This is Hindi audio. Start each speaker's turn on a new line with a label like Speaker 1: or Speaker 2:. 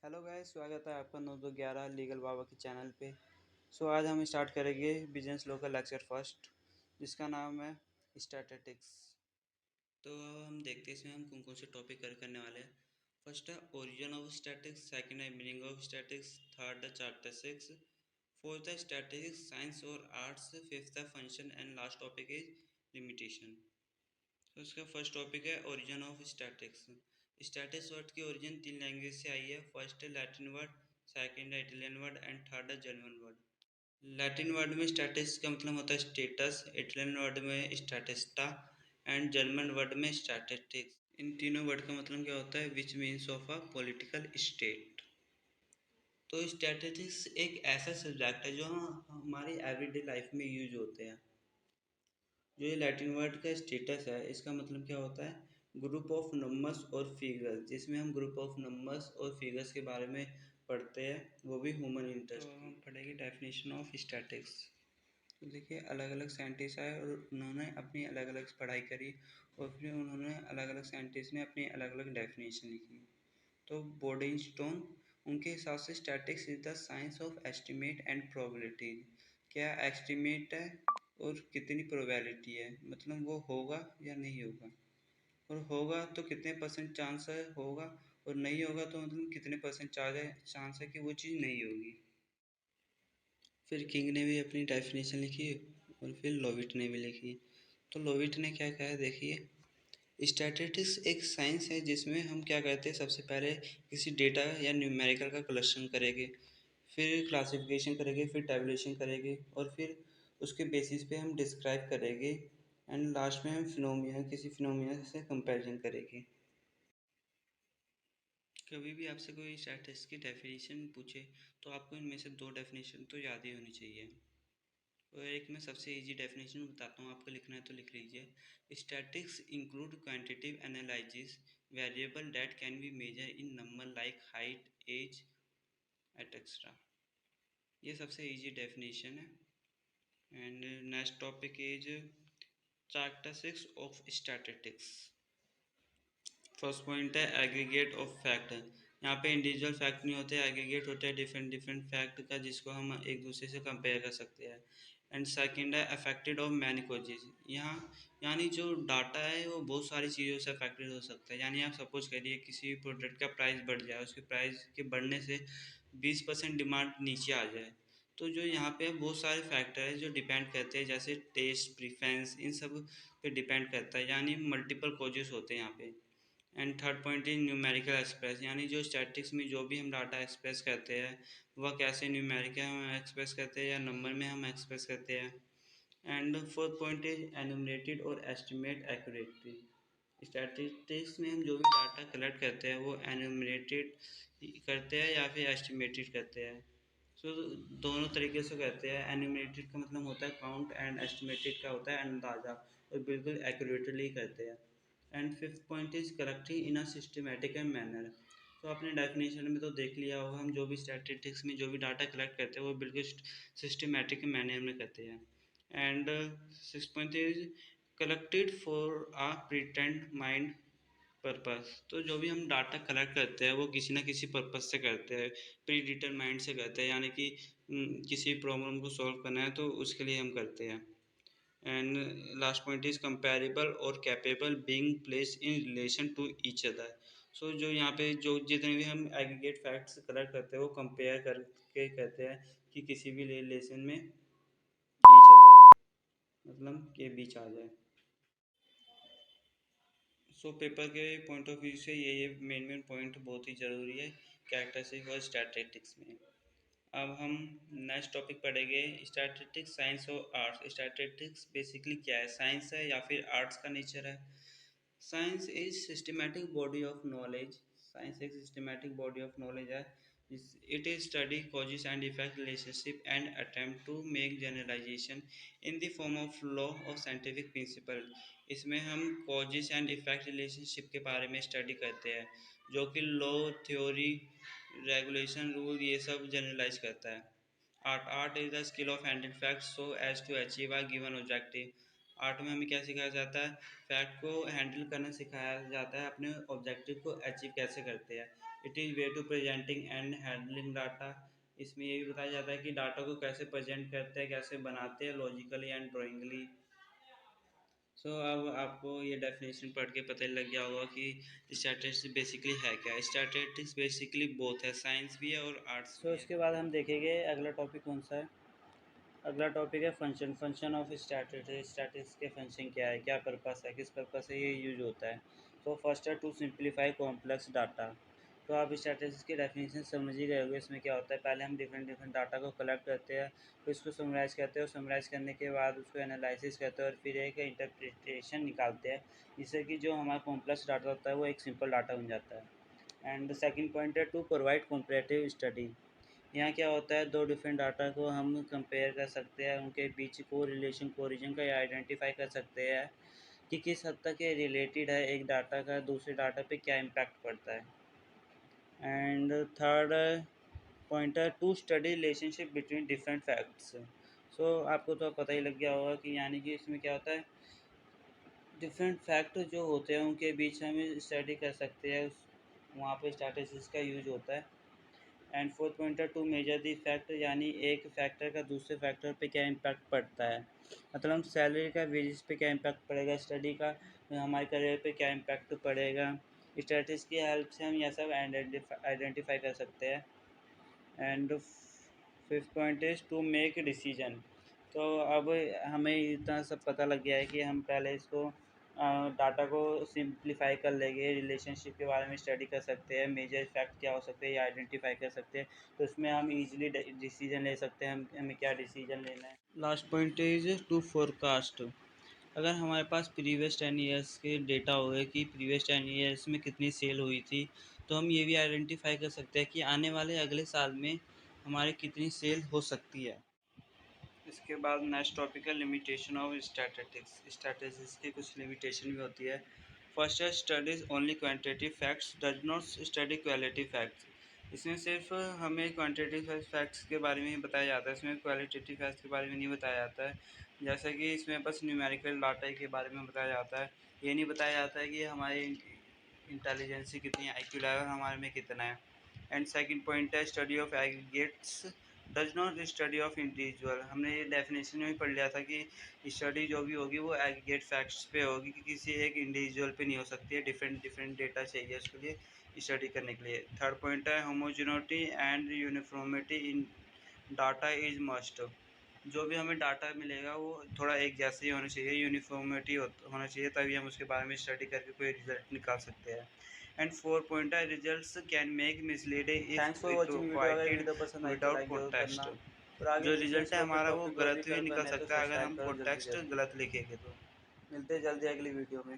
Speaker 1: हेलो गाइस, स्वागत है आपका 911 लीगल बाबा के चैनल पे। आज हम स्टार्ट करेंगे बिजनेस लॉ का लेक्चर फर्स्ट, जिसका नाम है स्टैटिस्टिक्स। तो अब हम देखते हैं इसमें हम कौन कौन से टॉपिक कवर करने वाले हैं। फर्स्ट है ओरिजिन ऑफ स्टैटिक्स, सेकंड है मीनिंग ऑफ स्टैटिक्स, थर्ड है चैप्टर 6, फोर्थ है स्टैटिस्टिक्स साइंस और आर्ट्स, फिफ्थ है function and last topic is limitation. तो इसका फर्स्ट टॉपिक है origin of statics. Statics word की ओरिजिन तीन लैंग्वेज से आई है। फर्स्ट है लैटिन वर्ड, सेकंड है इटालियन वर्ड एंड थर्ड है जर्मन वर्ड। लैटिन वर्ड में स्टैटिक्स का मतलब होता है स्टेटस, इटालियन वर्ड में स्टैटिस्टा एंड जर्मन वर्ड में स्टैटिस्टिक्स। इन तीनों वर्ड का मतलब क्या होता है? Which means of a political state. तो स्टैटिस्टिक्स एक ऐसा सब्जेक्ट है जो हमारी एवरीडे लाइफ में यूज होते हैं। जो ये लैटिन वर्ड का स्टेटस है, इसका मतलब क्या होता है? ग्रुप ऑफ नंबर्स और फिगर्स, जिसमें हम ग्रुप ऑफ नंबर्स और फिगर्स के बारे में पढ़ते हैं, वो भी ह्यूमन इंटरेस्ट। तो हम पढ़ेंगे डेफिनेशन ऑफ स्टैटिक्स। तो देखिए, अलग अलग साइंटिस्ट आए और उन्होंने अपनी अलग अलग पढ़ाई करी और फिर उन्होंने अलग अलग साइंटिस्ट ने अपनी अलग अलग डेफिनेशन लिखी। तो बोर्डिंगस्टोन, उनके हिसाब से statics is the science of estimate and probability. क्या एस्टिमेट है और कितनी प्रोबेबिलिटी है, मतलब वो होगा या नहीं होगा, और होगा तो कितने परसेंट चांस है होगा, और नहीं होगा तो मतलब कितने परसेंट चांस है कि वो चीज़ नहीं होगी। फिर किंग ने भी अपनी डेफिनेशन लिखी और फिर लोविट ने भी लिखी। तो लोविट ने क्या कहा, देखिए, स्टैटिस्टिक्स एक साइंस है जिसमें हम क्या करते हैं, सबसे पहले किसी डेटा या न्यूमेरिकल का कलेक्शन करेंगे, फिर क्लासिफिकेशन करेंगे, फिर टैबुलेशन करेंगे, और फिर उसके बेसिस पे हम डिस्क्राइब करेंगे, एंड लास्ट में हम फिनोमिना, किसी फिनोमिना से कंपैरिजन करेंगे। कभी भी आपसे कोई स्टैटिस्टिक्स की डेफिनेशन पूछे तो आपको इनमें से दो डेफिनेशन तो याद ही होनी चाहिए। और एक मैं सबसे इजी डेफिनेशन बताता हूँ, आपको लिखना है तो लिख लीजिए। Statics include quantitative analysis variable that can be measure in number like height, age etcetera. ये सबसे इजी डेफिनेशन है। And next topic is chapter 6 of statistics. First point है एग्रीगेट ऑफ फैक्ट। यहाँ पे इंडिविजुअल फैक्ट नहीं होते, एग्रीगेट होते हैं डिफरेंट डिफरेंट फैक्ट का, जिसको हम एक दूसरे से कंपेयर कर सकते हैं। एंड सेकंड है अफेक्टेड ऑफ मैनी कॉजेज। यहाँ यानी जो डाटा है वो बहुत सारी चीज़ों से अफेक्टेड हो सकता है। यानी आप सपोज करिए किसी प्रोडक्ट का प्राइस बढ़ जाए, उसके प्राइस के बढ़ने से 20% डिमांड नीचे आ जाए, तो जो यहाँ पे बहुत सारे फैक्टर है जो डिपेंड करते हैं, जैसे टेस्ट, प्रीफरेंस, इन सब पे डिपेंड करता है, यानी मल्टीपल कॉजेस होते हैं यहाँ पे। And third point is numerical express, यानी जो स्टैटिक्स में जो भी हम डाटा एक्सप्रेस करते हैं वह कैसे न्यूमेरिकल हम एक्सप्रेस करते हैं या नंबर में हम एक्सप्रेस करते हैं। एंड फोर्थ पॉइंट इज एनुमरेटेड और एस्टिमेट एक्यूरेटली। स्टैटिस्टिक्स में हम जो भी डाटा कलेक्ट करते हैं वो एनुमरेटेड करते हैं या फिर एस्टिमेटेड करते हैं। सो दोनों तरीके से करते हैं। एनुमरेटेड का मतलब होता है काउंट, एंड एस्टिमेटेड का होता है अंदाज़ा, और बिल्कुल एक्यूरेटली करते हैं। And fifth point is collecting in a systematic and manner. तो आपने डेफिनेशन में तो देख लिया होगा, हम जो भी स्टैटिस्टिक्स में जो भी डाटा कलेक्ट करते हैं वो बिल्कुल सिस्टमेटिक मैनर में करते हैं। And six point is collected for uh pretend mind purpose. तो जो भी हम डाटा कलेक्ट करते हैं वो किसी ना किसी पर्पस से करते हैं, प्री डिटरमाइंड से करते हैं, यानी कि किसी प्रॉब्लम को सॉल्व करना है तो उसके लिए हम करते हैं। And last point is comparable और capable being place in relation to each other. So जो यहाँ पे जो जितने भी हम एग्रीगेट फैक्ट्स कलेक्ट करते हैं वो कंपेयर करके कहते हैं कि किसी भी रिलेशन में ईच अदर, मतलब के बीच आ जाए। पेपर के पॉइंट ऑफ व्यू से ये मेन मेन पॉइंट बहुत ही ज़रूरी है कैरेक्टरिस्टिक और स्टैटिस्टिक्स में। अब हम नेक्स्ट टॉपिक पढ़ेंगे स्टैटिस्टिक्स साइंस और आर्ट्स। स्टैटिस्टिक्स बेसिकली क्या है, साइंस है या फिर आर्ट्स का नेचर है? Science is systematic body of knowledge. Science एक सिस्टमैटिक बॉडी ऑफ नॉलेज है। It is study causes and effect relationship and attempt to make generalization in the form of law of scientific principle. इसमें हम कॉजेस एंड इफेक्ट रिलेशनशिप के बारे में स्टडी करते हैं, जो कि लॉ, थ्योरी, रेगुलेशन, रूल, ये सब जनरलाइज करता है। Art is the skill of handling facts so as to achieve a given objective. Art में हमें क्या सिखाया जाता है? फैक्ट को हैंडल करना सिखाया जाता है, अपने ऑब्जेक्टिव को अचीव कैसे करते हैं। It is way to presenting and handling data. इसमें ये भी बताया जाता है कि डाटा को कैसे प्रेजेंट करते हैं, कैसे बनाते हैं लॉजिकली एंड ड्राइंगली। अब आपको ये डेफिनेशन पढ़ के पता लग गया होगा कि स्टैटिस्टिक्स बेसिकली है क्या। स्टैटिस्टिक्स बेसिकली बोथ है, साइंस भी है और आर्ट्स भी है। इसके बाद हम देखेंगे अगला टॉपिक कौन सा है। अगला टॉपिक है फंक्शन ऑफ स्टैटिस्टिक्स। स्टैटिस्टिक्स के फंक्शन क्या है, क्या पर्पस है, किस पर्पस से ये यूज होता है। तो फर्स्ट है टू सिंप्लीफाई कॉम्प्लेक्स डाटा। तो आप स्टैटिस्टिक्स की डेफिनेशन समझ ही गए होंगे। इसमें क्या होता है, पहले हम डिफरेंट डाटा को कलेक्ट करते हैं, फिर उसको समराइज़ करते हैं और समराइज़ करने के बाद उसको एनालिसिस करते हैं और फिर एक इंटरप्रिटेशन निकालते हैं, जिससे कि जो हमारा कॉम्प्लेक्स डाटा होता है वो एक सिंपल डाटा बन जाता है। एंड सेकंड पॉइंट है टू प्रोवाइड कंपैरेटिव स्टडी। यहाँ क्या होता है, दो डिफरेंट डाटा को हम कंपेयर कर सकते हैं, उनके बीच कोरिलेशन का आइडेंटिफाई कर सकते हैं कि किस हद तक ये रिलेटेड है, एक डाटा का दूसरे डाटा पे क्या इम्पैक्ट पड़ता है। एंड थर्ड पॉइंट है to study relationship between different facts. आपको तो पता ही लग गया होगा कि यानी कि इसमें क्या होता है, डिफरेंट फैक्ट जो होते हैं उनके बीच हम स्टडी कर सकते हैं, वहाँ पे स्टैटिस्टिक्स का यूज होता है। एंड फोर्थ पॉइंट है टू मेजर दी फैक्ट, यानी एक फैक्टर का दूसरे फैक्टर पे क्या इम्पैक्ट पड़ता है। मतलब सैलरी का वेजेस पे क्या इम्पैक्ट पड़ेगा, स्टडी का हमारे करियर पे क्या इम्पैक्ट पड़ेगा। स्टैटिस्टिक्स की हेल्प से हम यह सब आइडेंटिफाई कर सकते हैं। And fifth point is to make decision. तो अब हमें इतना सब पता लग गया है कि हम पहले इसको डाटा को सिंप्लीफाई कर लेंगे, रिलेशनशिप के बारे में स्टडी कर सकते हैं, मेजर फैक्ट क्या हो सकते हैं ये आइडेंटिफाई कर सकते हैं, तो इसमें हम इजीली डिसीजन ले सकते हैं, हमें क्या डिसीजन लेना है। Last point is to forecast. अगर हमारे पास प्रीवियस 10 ईयर्स के डेटा हो गए कि प्रीवियस 10 ईयर्स में कितनी सेल हुई थी, तो हम ये भी आइडेंटिफाई कर सकते हैं कि आने वाले अगले साल में हमारी कितनी सेल हो सकती है। इसके बाद नेक्स्ट टॉपिक है लिमिटेशन ऑफ स्टैटिस्टिक्स। स्टैटिस्टिक्स की कुछ लिमिटेशन भी होती है। फर्स्ट है studies only quantitative facts does not study quality facts. इसमें सिर्फ हमें क्वांटिटेटिव फैक्ट्स के बारे में ही बताया जाता है, इसमें क्वालिटेटिव फैक्ट्स के बारे में नहीं बताया जाता है। जैसे कि इसमें बस न्यूमेरिकल डाटा के बारे में बताया जाता है, ये नहीं बताया जाता है कि हमारी इंटेलिजेंसी कितनी है, IQ लेवल हमारे में कितना है। एंड सेकंड पॉइंट है study of aggregates does not study of individual. हमने ये डेफिनेशन में भी पढ़ लिया था कि स्टडी जो भी होगी वो एग्रीगेट फैक्ट्स पे होगी, कि किसी एक इंडिविजुअल पे नहीं हो सकती है, डिफरेंट डेटा चाहिए उसके लिए स्टडी करने के लिए। थर्ड पॉइंट है homogeneity and uniformity in data is must. जो भी हमें डाटा मिलेगा वो थोड़ा एक जैसे ही होना चाहिए, यूनिफॉर्मिटी होना चाहिए, तभी हम उसके बारे में स्टडी करके कोई रिजल्ट निकाल सकते हैं। एंड फोर पॉइंट है results can make misleading if provided without context. जो रिजल्ट है हमारा वो गलत भी निकल सकता है अगर हम कॉन्टेक्स्ट गलत लिखेंगे तो। मिलते हैं जल्दी अगली वीडियो में।